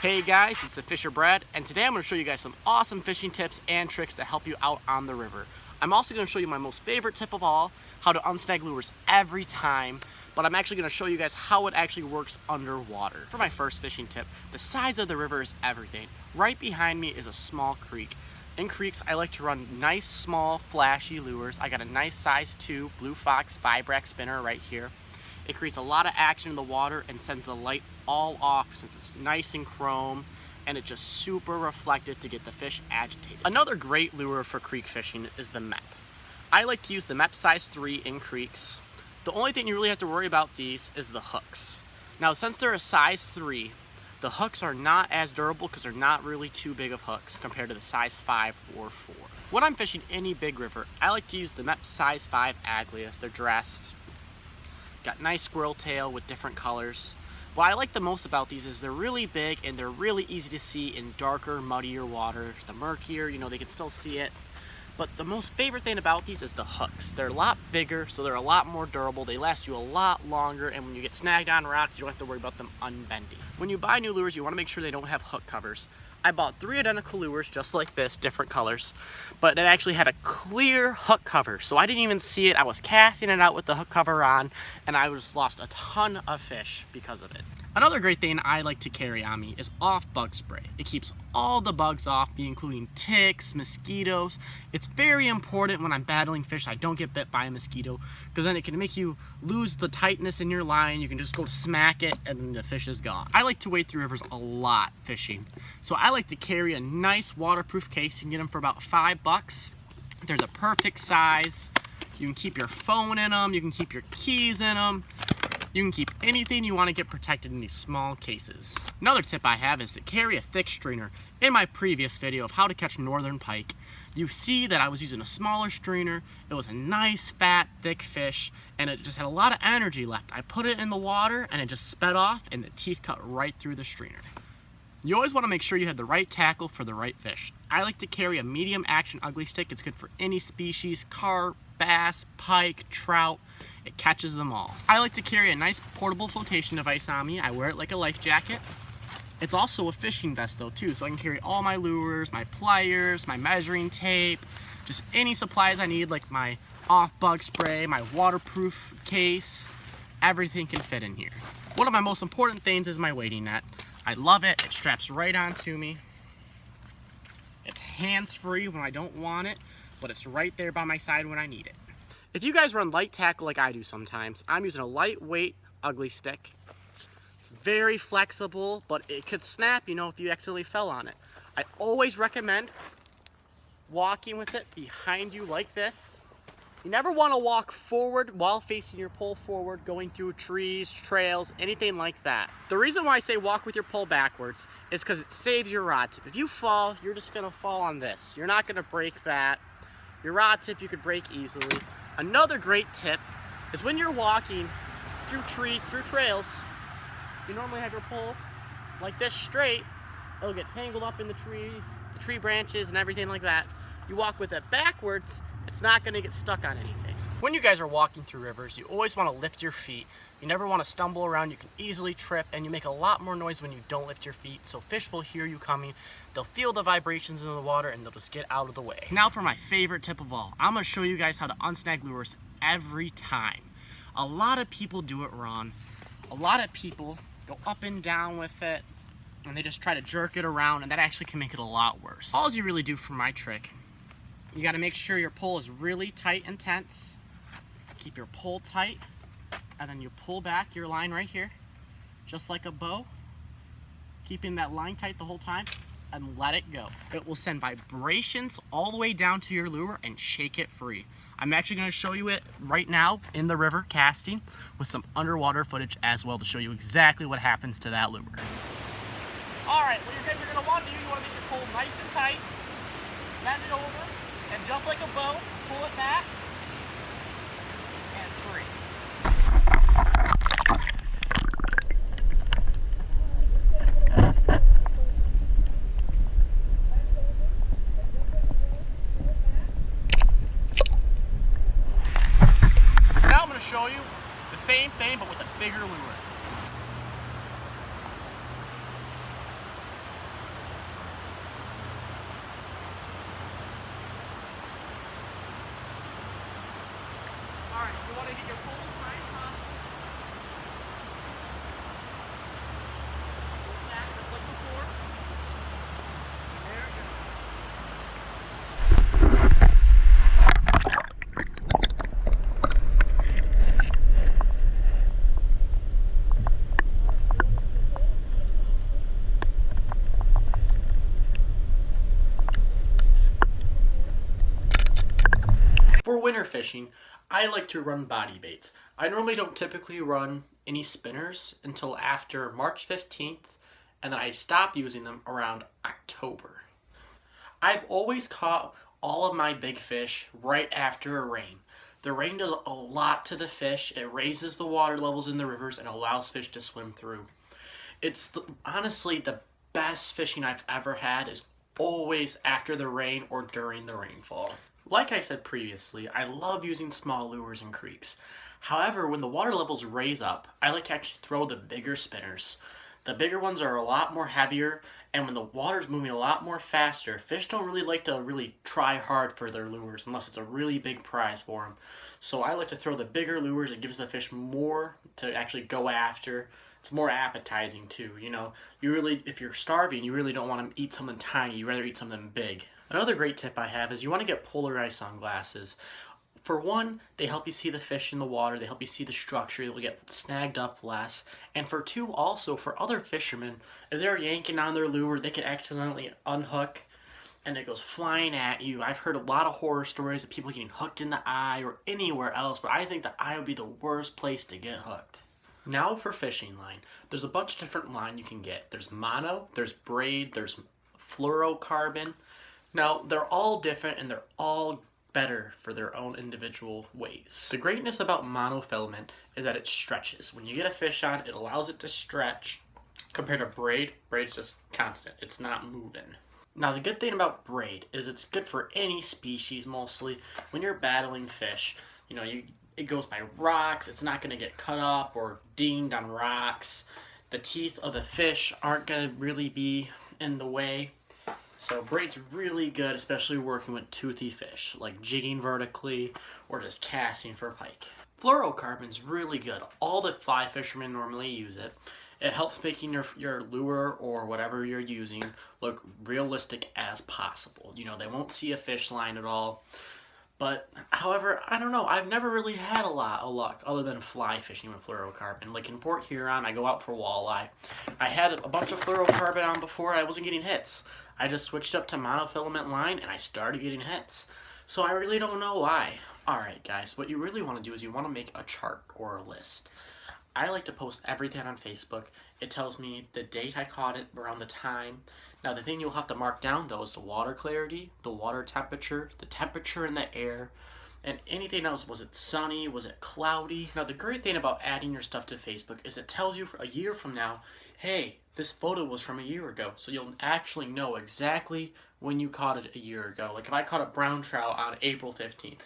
Hey guys, it's the Fisher Brad, and today I'm going to show you guys some awesome fishing tips and tricks to help you out on the river. I'm also going to show you my most favorite tip of all, how to unsnag lures every time, but I'm actually going to show you guys how it actually works underwater. For my first fishing tip, the size of the river is everything. Right behind me is a small creek. In creeks, I like to run nice, small, flashy lures. I got a nice size 2 Blue Fox vibrax spinner right here. It creates a lot of action in the water and sends the light all off since it's nice and chrome, and it's just super reflective to get the fish agitated. Another great lure for creek fishing is the MEP. I like to use the MEP size 3 in creeks. The only thing you really have to worry about these is the hooks. Now, since they're a size 3, the hooks are not as durable because they're not really too big of hooks compared to the size 5 or 4. When I'm fishing any big river, I like to use the MEP size 5 Aglias. They're dressed. Got nice squirrel tail with different colors. What I like the most about these is they're really big and they're really easy to see in darker, muddier water. The murkier, they can still see it. But the most favorite thing about these is the hooks. They're a lot bigger, so they're a lot more durable. They last you a lot longer, and when you get snagged on rocks, you don't have to worry about them unbending. When you buy new lures, you want to make sure they don't have hook covers. I bought 3 identical lures just like this, different colors, but it actually had a clear hook cover, so I didn't even see it. I was casting it out with the hook cover on, and I just lost a ton of fish because of it. Another great thing I like to carry on me is off bug spray. It keeps all the bugs off me, including ticks, mosquitoes. It's very important when I'm battling fish I don't get bit by a mosquito, because then it can make you lose the tightness in your line. You can just go to smack it and then the fish is gone. I like to wade through rivers a lot fishing, so I like to carry a nice waterproof case. You can get them for about $5. They're the perfect size. You can keep your phone in them, you can keep your keys in them. You can keep anything you want to get protected in these small cases. Another tip I have is to carry a thick strainer. In my previous video of how to catch northern pike, you see that I was using a smaller strainer. It was a nice, fat, thick fish, and it just had a lot of energy left. I put it in the water and it just sped off, and the teeth cut right through the strainer. You always want to make sure you have the right tackle for the right fish. I like to carry a medium action ugly stick. It's good for any species: carp, bass, pike, trout. It catches them all. I like to carry a nice portable flotation device on me. I wear it like a life jacket. It's also a fishing vest though too, so I can carry all my lures, my pliers, my measuring tape, just any supplies I need, like my off bug spray, my waterproof case. Everything can fit in here. One of my most important things is my wading net. I love it. It straps right onto me. It's hands-free when I don't want it, but it's right there by my side when I need it. If you guys run light tackle like I do sometimes, I'm using a lightweight ugly stick. It's very flexible, but it could snap, if you accidentally fell on it. I always recommend walking with it behind you like this. You never want to walk forward while facing your pole forward, going through trees, trails, anything like that. The reason why I say walk with your pole backwards is because it saves your rod tip. If you fall, you're just going to fall on this. You're not going to break that. Your rod tip you could break easily. Another great tip is when you're walking through trails, you normally have your pole like this straight. It'll get tangled up in the trees, the tree branches and everything like that. You walk with it backwards, it's not going to get stuck on anything. When you guys are walking through rivers, you always want to lift your feet. You never want to stumble around. You can easily trip, and you make a lot more noise when you don't lift your feet, so fish will hear you coming. They'll feel the vibrations in the water, and they'll just get out of the way. Now for my favorite tip of all. I'm going to show you guys how to unsnag lures every time. A lot of people do it wrong. A lot of people go up and down with it, and they just try to jerk it around, and that actually can make it a lot worse. All you really do for my trick, you got to make sure your pole is really tight and tense. Keep your pole tight, and then you pull back your line right here, just like a bow, keeping that line tight the whole time, and let it go. It will send vibrations all the way down to your lure and shake it free. I'm actually going to show you it right now in the river casting with some underwater footage as well to show you exactly what happens to that lure. Alright, what you guys are going to want to do, you want to make your pole nice and tight, bend it over, and just like a bow, pull it back, and free. Now I'm going to show you the same thing but with a bigger lure. your pole as high as possible. Pull back just like before. There we go. For winter fishing, I like to run body baits. I normally don't typically run any spinners until after March 15th, and then I stop using them around October. I've always caught all of my big fish right after a rain. The rain does a lot to the fish. It raises the water levels in the rivers and allows fish to swim through. Honestly the best fishing I've ever had is always after the rain or during the rainfall. Like I said previously, I love using small lures in creeks. However, when the water levels raise up, I like to actually throw the bigger spinners. The bigger ones are a lot more heavier, and when the water's moving a lot more faster, fish don't really like to try hard for their lures unless it's a really big prize for them. So I like to throw the bigger lures. It gives the fish more to actually go after. It's more appetizing too, you know. If you're starving, you really don't want to eat something tiny. You'd rather eat something big. Another great tip I have is you want to get polarized sunglasses. For one, they help you see the fish in the water. They help you see the structure. You'll get snagged up less. And for two, also, for other fishermen, if they're yanking on their lure, they can accidentally unhook and it goes flying at you. I've heard a lot of horror stories of people getting hooked in the eye or anywhere else, but I think the eye would be the worst place to get hooked. Now for fishing line. There's a bunch of different line you can get. There's mono, there's braid, there's fluorocarbon. Now, they're all different and they're all better for their own individual ways. The greatness about monofilament is that it stretches. When you get a fish on, it allows it to stretch. Compared to braid, braid's just constant. It's not moving. Now, the good thing about braid is it's good for any species mostly. When you're battling fish, you know, it goes by rocks. It's not going to get cut up or dinged on rocks. The teeth of the fish aren't going to really be in the way. So braid's really good, especially working with toothy fish, like jigging vertically or just casting for pike. Fluorocarbon's really good. All the fly fishermen normally use it. It helps making your lure or whatever you're using look realistic as possible. You know, they won't see a fish line at all. But, however, I don't know. I've never really had a lot of luck other than fly fishing with fluorocarbon. Like in Port Huron, I go out for walleye. I had a bunch of fluorocarbon on before and I wasn't getting hits. I just switched up to monofilament line and I started getting hits. So I really don't know why. Alright guys, what you really want to do is you want to make a chart or a list. I like to post everything on Facebook. It tells me the date I caught it, around the time. Now the thing you'll have to mark down though is the water clarity, the water temperature, the temperature in the air, and anything else. Was it sunny? Was it cloudy? Now the great thing about adding your stuff to Facebook is it tells you for a year from now, hey, this photo was from a year ago, so you'll actually know exactly when you caught it a year ago. Like if I caught a brown trout on April 15th,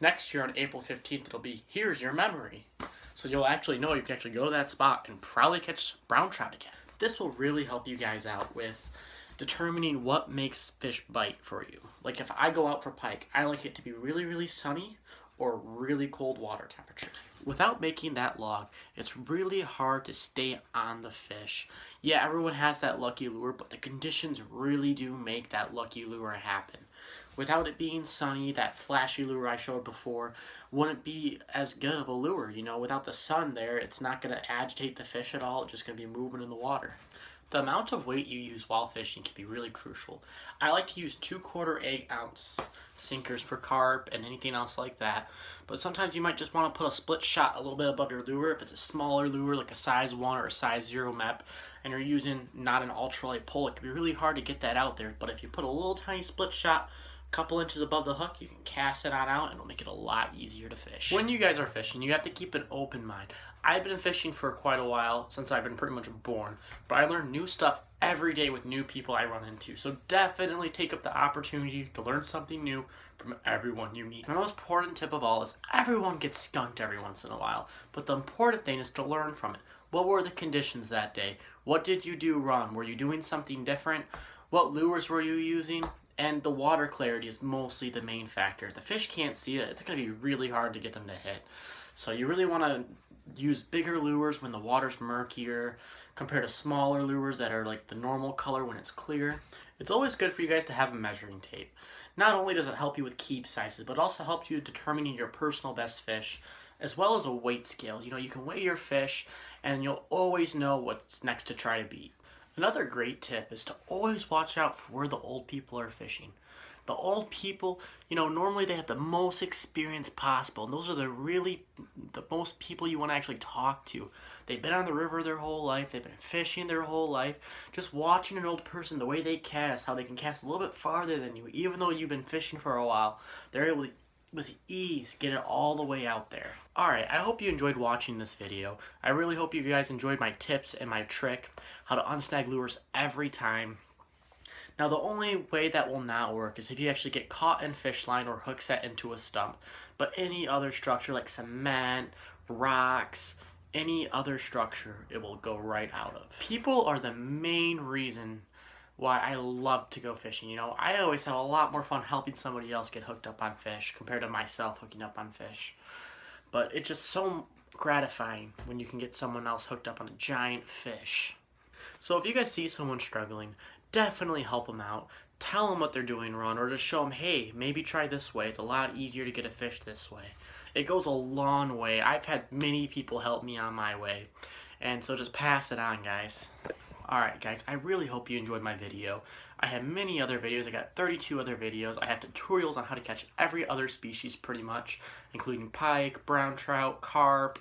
next year on April 15th it'll be, here's your memory. So you'll actually know you can actually go to that spot and probably catch brown trout again. This will really help you guys out with determining what makes fish bite for you. Like if I go out for pike, I like it to be really, really sunny or really cold water temperature. Without making that log, it's really hard to stay on the fish. Yeah, everyone has that lucky lure, but the conditions really do make that lucky lure happen. Without it being sunny, that flashy lure I showed before wouldn't be as good of a lure. You know, without the sun there, it's not going to agitate the fish at all. It's just going to be moving in the water. The amount of weight you use while fishing can be really crucial. I like to use 2/4 ounce sinkers for carp and anything else like that. But sometimes you might just want to put a split shot a little bit above your lure. If it's a smaller lure like a size 1 or a size 0 mep and you're using not an ultralight pole, it can be really hard to get that out there. But if you put a little tiny split shot a couple inches above the hook, you can cast it on out and it'll make it a lot easier to fish. When you guys are fishing, you have to keep an open mind. I've been fishing for quite a while, since I've been pretty much born, but I learn new stuff every day with new people I run into. So definitely take up the opportunity to learn something new from everyone you meet. The most important tip of all is everyone gets skunked every once in a while, but the important thing is to learn from it. What were the conditions that day? What did you do wrong? Were you doing something different? What lures were you using? And the water clarity is mostly the main factor. If the fish can't see it, it's going to be really hard to get them to hit. So you really want to use bigger lures when the water's murkier compared to smaller lures that are like the normal color when it's clear. It's always good for you guys to have a measuring tape. Not only does it help you with keep sizes, but it also helps you determining your personal best fish, as well as a weight scale. You know, you can weigh your fish and you'll always know what's next to try to beat. Another great tip is to always watch out for where the old people are fishing. The old people, normally they have the most experience possible, and those are the most people you want to actually talk to. They've been on the river their whole life, they've been fishing their whole life. Just watching an old person, the way they cast, how they can cast a little bit farther than you, even though you've been fishing for a while, they're able to with ease get it all the way out there. Alright, I hope you enjoyed watching this video. I really hope you guys enjoyed my tips and my trick, how to unsnag lures every time. Now the only way that will not work is if you actually get caught in fish line or hook set into a stump. But any other structure like cement, rocks, any other structure, it will go right out of. People are the main reason why I love to go fishing. I always have a lot more fun helping somebody else get hooked up on fish compared to myself hooking up on fish. But it's just so gratifying when you can get someone else hooked up on a giant fish. So if you guys see someone struggling, definitely help them out. Tell them what they're doing wrong, or just show them, hey, maybe try this way. It's a lot easier to get a fish this way. It goes a long way. I've had many people help me on my way. And so just pass it on, guys. Alright guys, I really hope you enjoyed my video. I have many other videos. I got 32 other videos. I have tutorials on how to catch every other species pretty much, including pike, brown trout, carp,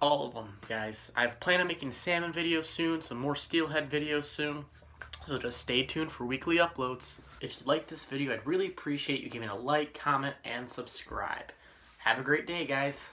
all of them, guys. I plan on making salmon videos soon, some more steelhead videos soon. So just stay tuned for weekly uploads. If you like this video, I'd really appreciate you giving a like, comment, and subscribe. Have a great day, guys.